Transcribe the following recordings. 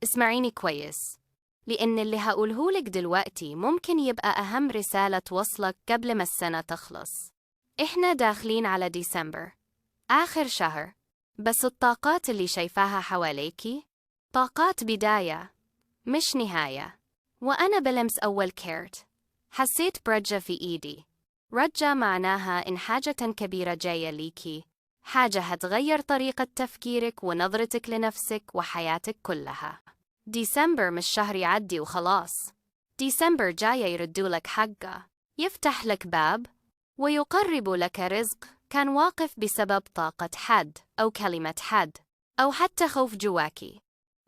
اسمعيني كويس، لأن اللي هقولهولك دلوقتي ممكن يبقى أهم رسالة توصلك قبل ما السنة تخلص. إحنا داخلين على ديسمبر، آخر شهر، بس الطاقات اللي شايفاها حواليكي طاقات بداية مش نهاية. وأنا بلمس أول كارت حسيت برجة في إيدي. رجة معناها إن حاجة كبيرة جاية ليكي، حاجة هتغير طريقة تفكيرك ونظرتك لنفسك وحياتك كلها. ديسمبر مش شهر يعدي وخلاص، ديسمبر جاية يردولك حقه، يفتح لك باب ويقرب لك رزق كان واقف بسبب طاقة حد أو كلمة حد أو حتى خوف جواكي.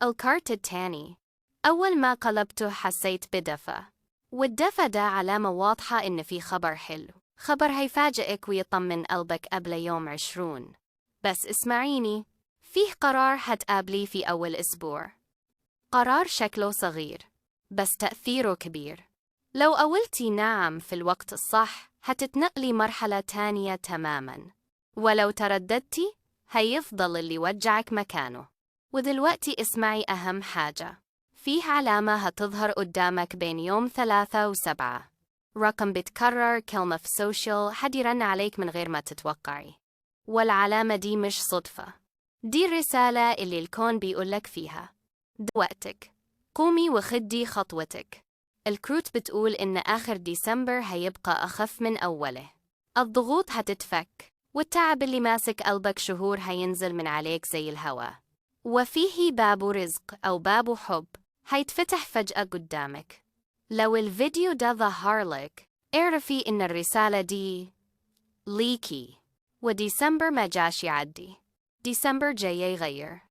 الكارت التاني، أول ما قلبته حسيت بدفى، والدفى ده علامة واضحة إن في خبر حلو، خبر هيفاجئك ويطمن قلبك قبل يوم 20. بس اسمعيني، فيه قرار هتقابليه في أول أسبوع، قرار شكله صغير بس تأثيره كبير. لو قولتي نعم في الوقت الصح هتتنقلي مرحلة تانية تماماً، ولو ترددتي هيفضل اللي وجعك مكانه. ودلوقتي اسمعي أهم حاجة، فيه علامة هتظهر قدامك بين يوم 3 و7، رقم بتكرر، كلمة في سوشيال، حد يرن عليك من غير ما تتوقعي. والعلامة دي مش صدفة، دي الرسالة اللي الكون بيقولك فيها ده وقتك، قومي وخدي خطوتك. الكروت بتقول إن آخر ديسمبر هيبقى أخف من أوله، الضغوط هتتفك والتعب اللي ماسك قلبك شهور هينزل من عليك زي الهوا، وفيه باب رزق أو باب حب هيتفتح فجأة قدامك. لو الفيديو ده ظهر لك اعرفي إن الرسالة دي ليكي، وديسمبر ما جاش يعدي، ديسمبر جاي يغير.